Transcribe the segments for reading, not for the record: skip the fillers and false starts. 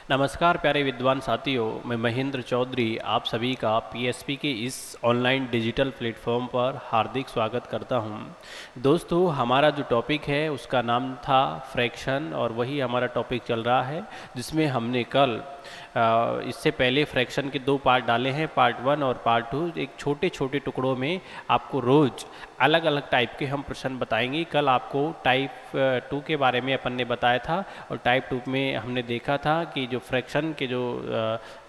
नमस्कार प्यारे विद्वान साथियों, मैं महेंद्र चौधरी आप सभी का पीएसपी के इस ऑनलाइन डिजिटल प्लेटफॉर्म पर हार्दिक स्वागत करता हूं। दोस्तों, हमारा जो टॉपिक है उसका नाम था फ्रैक्शन और वही हमारा टॉपिक चल रहा है, जिसमें हमने कल इससे पहले फ्रैक्शन के दो पार्ट डाले हैं, पार्ट 1 और पार्ट 2। एक छोटे छोटे टुकड़ों में आपको रोज़ अलग अलग टाइप के हम प्रश्न बताएंगे। कल आपको टाइप 2 के बारे में अपन ने बताया था और टाइप 2 में हमने देखा था कि जो फ्रैक्शन के जो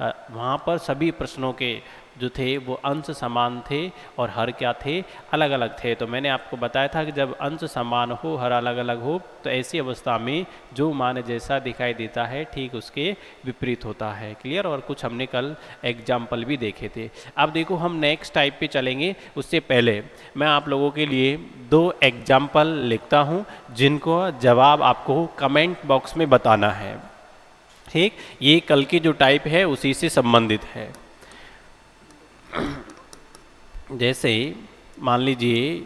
वहाँ पर सभी प्रश्नों के जो थे वो अंश समान थे और हर क्या थे, अलग अलग थे। तो मैंने आपको बताया था कि जब अंश समान हो, हर अलग अलग हो, तो ऐसी अवस्था में जो मान जैसा दिखाई देता है ठीक उसके विपरीत होता है। क्लियर। और कुछ हमने कल एग्जाम्पल भी देखे थे। अब देखो, हम नेक्स्ट टाइप पे चलेंगे। उससे पहले मैं आप लोगों के लिए दो एग्जाम्पल लिखता हूँ जिनको जवाब आपको कमेंट बॉक्स में बताना है। ठीक, ये कल की जो टाइप है उसी से संबंधित है। जैसे मान लीजिए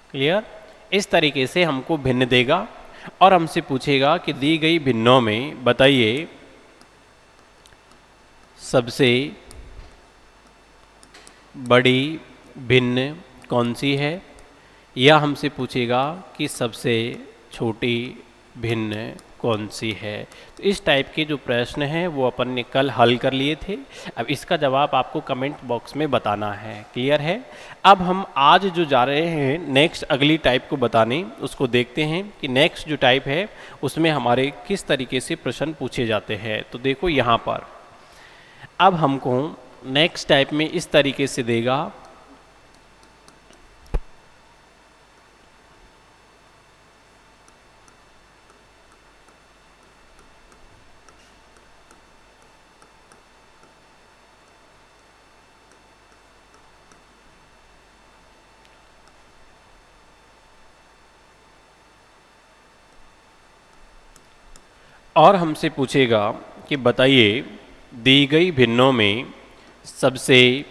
क्लियर, इस तरीके से हमको भिन्न देगा और हमसे पूछेगा कि दी गई भिन्नों में बताइए सबसे बड़ी भिन्न कौन सी है, या हमसे पूछेगा कि सबसे छोटी भिन्न कौन सी है। तो इस टाइप के जो प्रश्न हैं वो अपन ने कल हल कर लिए थे। अब इसका जवाब आपको कमेंट बॉक्स में बताना है। क्लियर है। अब हम आज जो जा रहे हैं नेक्स्ट अगली टाइप को बताने, उसको देखते हैं कि नेक्स्ट जो टाइप है उसमें हमारे किस तरीके से प्रश्न पूछे जाते हैं। तो देखो यहाँ पर अब हमको नेक्स्ट टाइप में इस तरीके से देगा, और हमसे पूछेगा कि बताइए दी गई भिन्नों में सबसे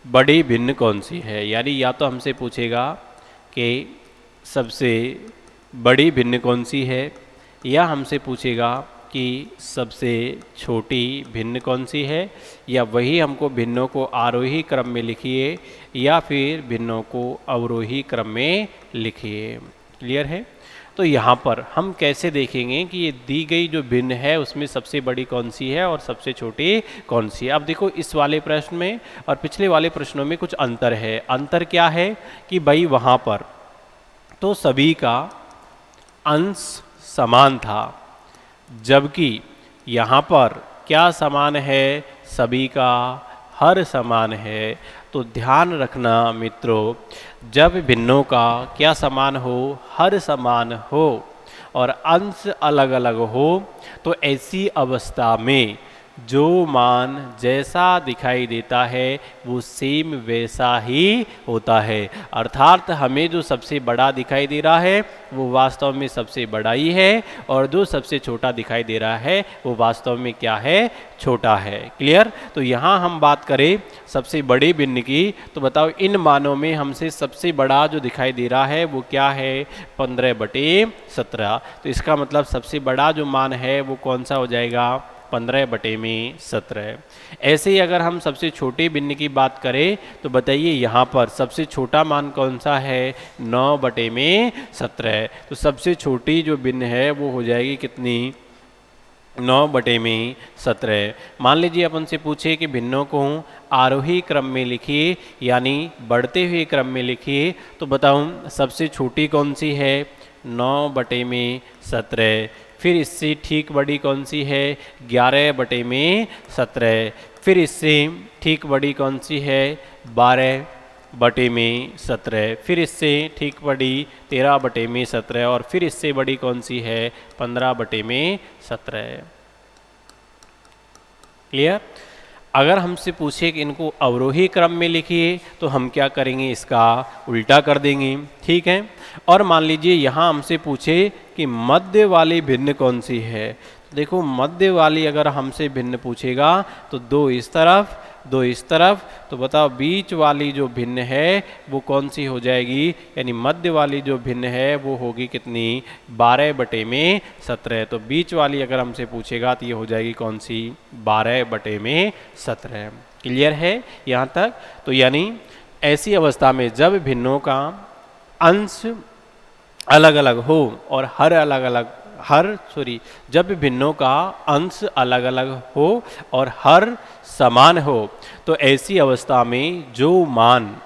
बड़ी भिन्न कौन सी है। यानी या तो हमसे पूछेगा कि सबसे बड़ी भिन्न कौन सी है, या हमसे पूछेगा कि सबसे छोटी भिन्न कौन सी है, या वही हमको भिन्नों को आरोही क्रम में लिखिए या फिर भिन्नों को अवरोही क्रम में लिखिए। क्लियर है। तो यहाँ पर हम कैसे देखेंगे कि ये दी गई जो भिन्न है उसमें सबसे बड़ी कौन सी है और सबसे छोटी कौन सी है। अब देखो, इस वाले प्रश्न में और पिछले वाले प्रश्नों में कुछ अंतर है। अंतर क्या है कि भाई वहाँ पर तो सभी का अंश समान था, जबकि यहाँ पर क्या समान है, सभी का हर समान है। तो ध्यान रखना मित्रों, जब भिन्नों का क्या समान हो, हर समान हो और अंश अलग अलग हो, तो ऐसी अवस्था में जो मान जैसा दिखाई देता है वो सेम वैसा ही होता है। अर्थात हमें जो सबसे बड़ा दिखाई दे रहा है वो वास्तव में सबसे बड़ा ही है, और जो सबसे छोटा दिखाई दे रहा है वो वास्तव में क्या है, छोटा है। क्लियर। तो यहाँ हम बात करें सबसे बड़ी भिन्न की, तो बताओ इन मानों में हमसे सबसे बड़ा जो दिखाई दे रहा है वो क्या है, 15/17। तो इसका मतलब सबसे बड़ा जो मान है वो कौन सा हो जाएगा, 15/17। ऐसे ही अगर हम सबसे छोटे भिन्न की बात करें तो बताइए यहाँ पर सबसे छोटा मान कौन सा है, 9/17। तो सबसे छोटी जो भिन्न है वो हो जाएगी कितनी, 9/17। मान लीजिए अपन से पूछे कि भिन्नों को आरोही क्रम में लिखिए यानी बढ़ते हुए क्रम में लिखिए, तो बताऊँ सबसे छोटी कौन सी है, 9/17। फिर इससे ठीक बड़ी कौन सी है, 11/17। फिर इससे ठीक बड़ी कौन सी है, 12/17। फिर इससे ठीक बड़ी 13/17 और फिर इससे बड़ी कौन सी है, 15/17। क्लियर। अगर हमसे पूछे कि इनको अवरोही क्रम में लिखिए तो हम क्या करेंगे, इसका उल्टा कर देंगे। ठीक है। और मान लीजिए यहाँ हमसे पूछे कि मध्य वाली भिन्न कौन सी है, तो देखो मध्य वाली अगर हमसे भिन्न पूछेगा तो दो इस तरफ दो इस तरफ, तो बताओ बीच वाली जो भिन्न है वो कौन सी हो जाएगी, यानी मध्य वाली जो भिन्न है वो होगी कितनी, 12/17। तो बीच वाली अगर हमसे पूछेगा तो ये हो जाएगी कौन सी, 12/17। क्लियर है यहाँ तक। तो यानी ऐसी अवस्था में जब भिन्नों का अंश अलग अलग हो और जब भिन्नों का अंश अलग अलग हो और हर समान हो, तो ऐसी अवस्था में जो मान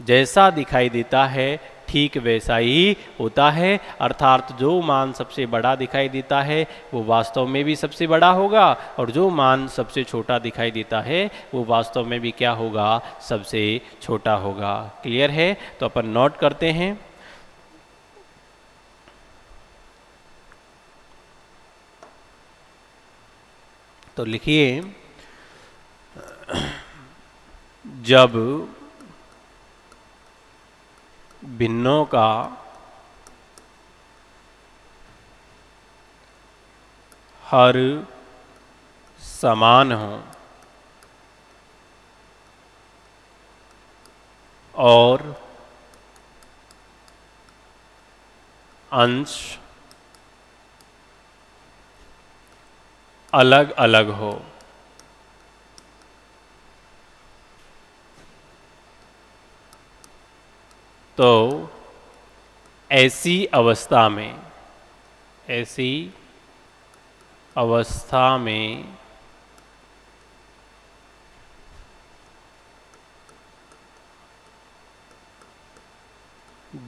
जैसा दिखाई देता है ठीक वैसा ही होता है। अर्थात जो मान सबसे बड़ा दिखाई देता है वो वास्तव में भी सबसे बड़ा होगा, और जो मान सबसे छोटा दिखाई देता है वो वास्तव में भी क्या होगा, सबसे छोटा होगा। क्लियर है। तो अपन नोट करते हैं। तो लिखिए, जब भिन्नों का हर समान हो और अंश अलग अलग हो, तो ऐसी अवस्था में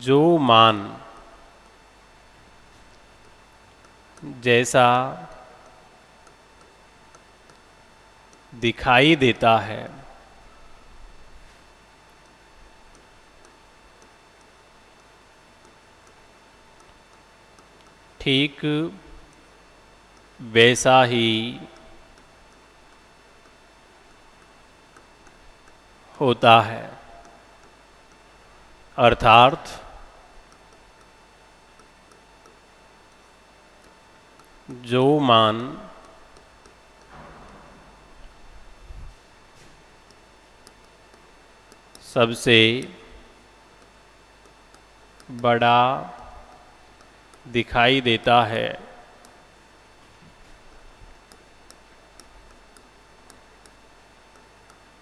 जो मान जैसा दिखाई देता है ठीक वैसा ही होता है। अर्थात जो मान सबसे बड़ा दिखाई देता है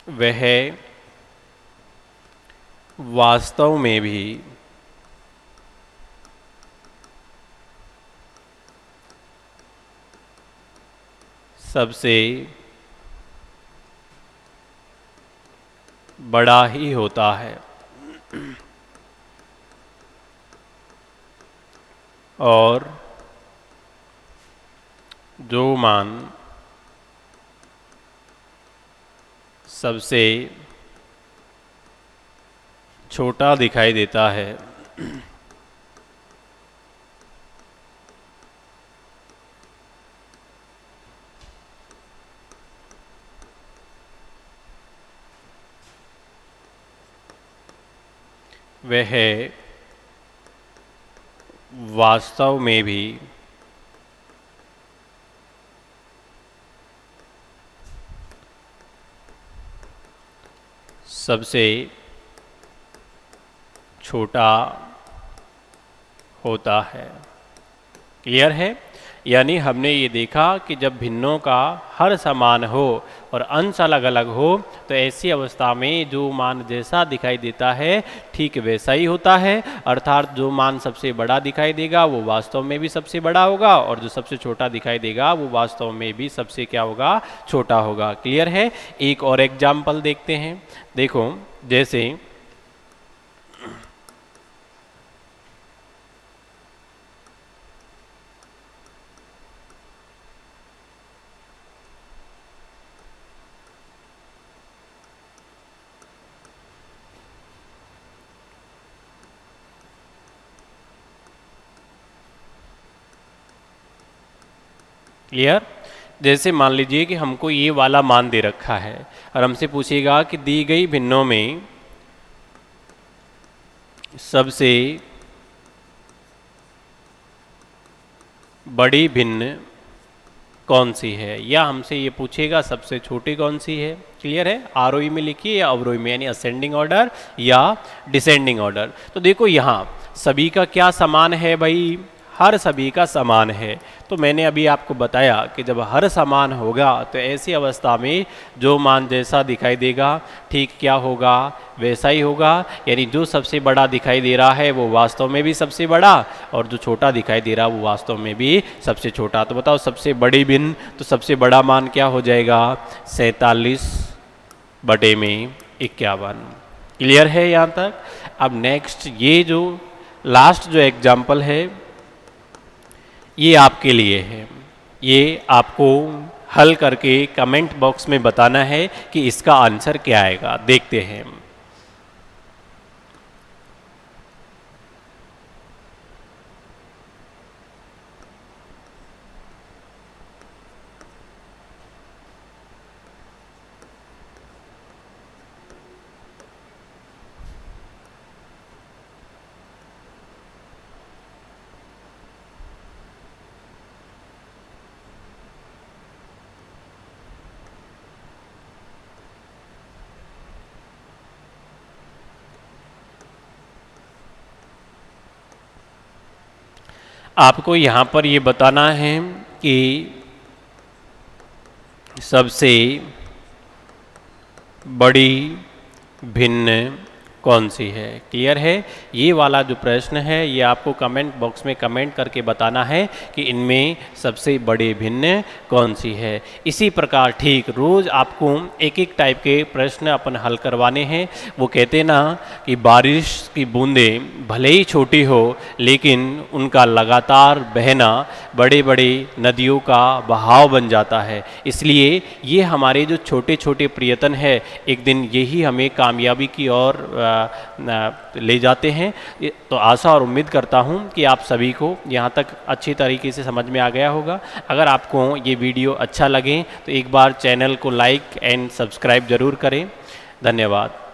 वह वास्तव में भी सबसे बड़ा ही होता है। और जो मान सबसे छोटा दिखाई देता है वह वास्तव में भी सबसे छोटा होता है। क्लियर है। यानी हमने ये देखा कि जब भिन्नों का हर समान हो और अंश अलग अलग हो, तो ऐसी अवस्था में जो मान जैसा दिखाई देता है ठीक वैसा ही होता है। अर्थात जो मान सबसे बड़ा दिखाई देगा वो वास्तव में भी सबसे बड़ा होगा, और जो सबसे छोटा दिखाई देगा वो वास्तव में भी सबसे क्या होगा, छोटा होगा। क्लियर है। एक और एग्जाम्पल देखते हैं। देखो, जैसे क्लियर। जैसे मान लीजिए कि हमको ये वाला मान दे रखा है और हमसे पूछेगा कि दी गई भिन्नों में सबसे बड़ी भिन्न कौन सी है, या हमसे ये पूछेगा सबसे छोटी कौन सी है। क्लियर है? आरोही में लिखिए या अवरोही में, यानी असेंडिंग ऑर्डर या डिसेंडिंग ऑर्डर। तो देखो यहाँ सभी का क्या समान है भाई, हर सभी का समान है। तो मैंने अभी आपको बताया कि जब हर समान होगा तो ऐसी अवस्था में जो मान जैसा दिखाई देगा ठीक क्या होगा, वैसा ही होगा। यानी जो सबसे बड़ा दिखाई दे रहा है वो वास्तव में भी सबसे बड़ा, और जो छोटा दिखाई दे रहा है वो वास्तव में भी सबसे छोटा। तो बताओ सबसे बड़ी भिन्न, तो सबसे बड़ा मान क्या हो जाएगा, 47/51। क्लियर है यहाँ तक? अब नेक्स्ट ये जो लास्ट जो एग्जाम्पल है ये आपके लिए है, ये आपको हल करके कमेंट बॉक्स में बताना है कि इसका आंसर क्या आएगा। देखते हैं। आपको यहाँ पर ये बताना है कि सबसे बड़ी भिन्न कौन सी है। क्लियर है? ये वाला जो प्रश्न है ये आपको कमेंट बॉक्स में कमेंट करके बताना है कि इनमें सबसे बड़ी भिन्न कौन सी है। इसी प्रकार ठीक रोज़ आपको एक एक टाइप के प्रश्न अपन हल करवाने हैं। वो कहते ना कि बारिश की बूंदें भले ही छोटी हो लेकिन उनका लगातार बहना बड़े बड़े नदियों का बहाव बन जाता है। इसलिए ये हमारे जो छोटे छोटे प्रयत्न है एक दिन यही हमें कामयाबी की ओर ले जाते हैं। तो आशा और उम्मीद करता हूँ कि आप सभी को यहाँ तक अच्छी तरीके से समझ में आ गया होगा। अगर आपको ये वीडियो अच्छा लगे तो एक बार चैनल को लाइक एंड सब्सक्राइब ज़रूर करें। धन्यवाद।